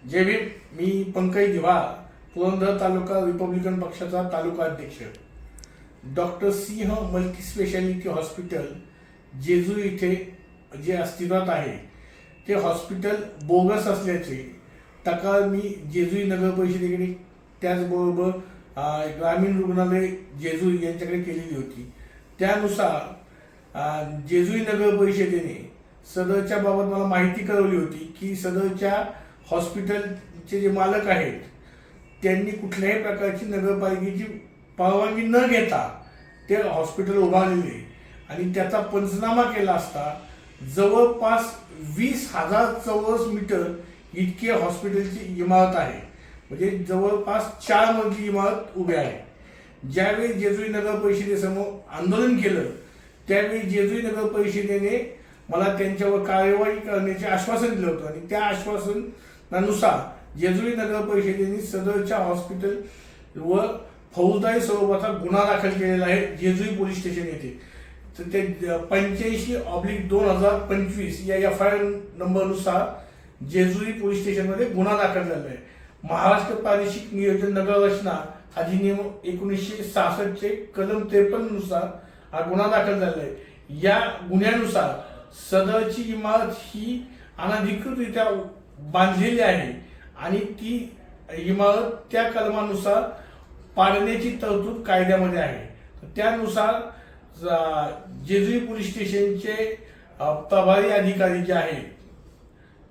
जय भीम. मी पंकज दिवाळ, पुरंदर तालुका Republican पक्षाचा तालुका अध्यक्ष. Doctor सिंह multi speciality hospital Jejur इथे जे अस्तित्वात आहे ते हॉस्पिटल बोगस असल्याचे तक्रार मी जेजुरी नगर परिषदेकडे त्याचबरोबर ग्रामीण रुग्णालय जेजूर यांच्याकडे केलेली होती. त्यानुसार जेजुरी नगर परिषदेने सदरच्या बाबत मला माहिती कळवली होती की सदरच्या हॉस्पिटलचे जे मालक आहेत त्यांनी कुठल्याही प्रकारची नगरपालिकेची परवानगी न घेता ते हॉस्पिटल उभारलेले आणि त्याचा पंचनामा केला असता जवळपास 20,000 चौरस मीटर इतके हॉस्पिटलची इमारत आहे. म्हणजे जवळपास 4 मजली इमारत उभी आहे. ज्यावेळी जेजुरी नगर परिषदेसमोर आंदोलन केलं त्यावेळी जेजुरी नगर परिषदेने मला त्यांच्यावर कार्यवाही करण्याचे आश्वासन दिलं होतं आणि त्या आश्वासनानुसार जेजुरी नगर परिषदेने सदरच्या हॉस्पिटल व फौजदारी स्वरूपाचा गुन्हा दाखल केलेला आहे जेजुरी पोलीस स्टेशन येथे. तर ते 85/2025 या FIR नंबरनुसार जेजुरी पोलीस स्टेशनमध्ये गुन्हा दाखल झाला आहे. महाराष्ट्र प्रादेशिक नियोजन नगररचना अधिनियम 1966 चे कलम 53 नुसार हा गुन्हा दाखल झाला आहे. या गुन्ह्यानुसार सदरची इमारत ही अनधिकृतरित्या बांधलेली आहे आणि ती इमारत त्या कलमानुसार पाडण्याची तरतूद कायद्यामध्ये आहे. त्यानुसार जेजुरी पोलीस स्टेशनचे प्रभारी अधिकारी जे आहेत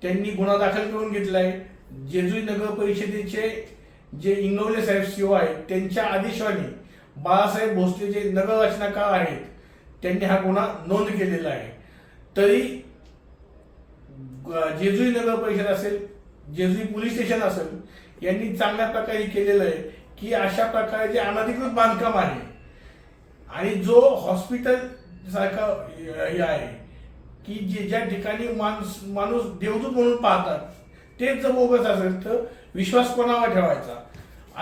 त्यांनी गुन्हा दाखल करून घेतला आहे. जेजुरी नगर परिषदेचे जे इंगवले साहेब CEO आहेत त्यांच्या आदेशाने बाळासाहेब भोसले जे नगर रचनाकार आहेत त्यांनी हा गुन्हा नोंद केलेला आहे. तरी जेजुरी नगर परिषद असेल जेजुरी पोलीस स्टेशन असेल यांनी चांगल्या प्रकारे केलेलं आहे की अशा प्रकारे जे अनधिकृत बांधकाम आहे आणि जो हॉस्पिटल सारखा हे आहे की ज्या ठिकाणी माणूस देवदूत म्हणून पाहतात तेच जर बोगस असेल तर विश्वास कोणावर ठेवायचा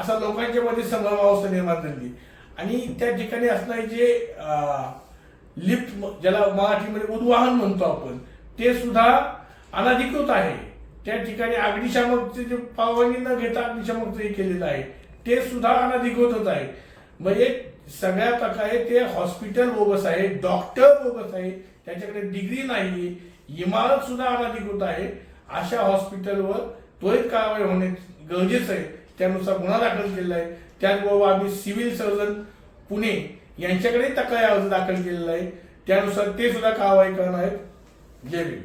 असा लोकांच्या मध्ये संभ्रमावस्था निर्माण झाली. आणि त्या ठिकाणी असणारे जे लिफ्ट ज्याला मराठीमध्ये उद्वाहन म्हणतो आपण ते सुद्धा अनधिकृत आहे. त्या ठिकाणी अग्निशामकचे जे परवानगी न घेता अग्निशामकचं हे केलेलं आहे ते सुद्धा अनधिकृतच आहे. म्हणजे सगळ्या प्रकारे ते हॉस्पिटल बोगस आहे, डॉक्टर बोगस आहे, त्याच्याकडे डिग्री नाही, इमारत सुद्धा अनधिकृत आहे. अशा हॉस्पिटलवर त्वरित कारवाई होणे गरजेचं आहे. त्यानुसार गुन्हा दाखल केलेला आहे. त्याचबरोबर आम्ही सिव्हिल सर्जन पुणे यांच्याकडे तक्रार अर्ज दाखल केलेला आहे. त्यानुसार ते सुद्धा कारवाई करणार आहेत. जय भीम.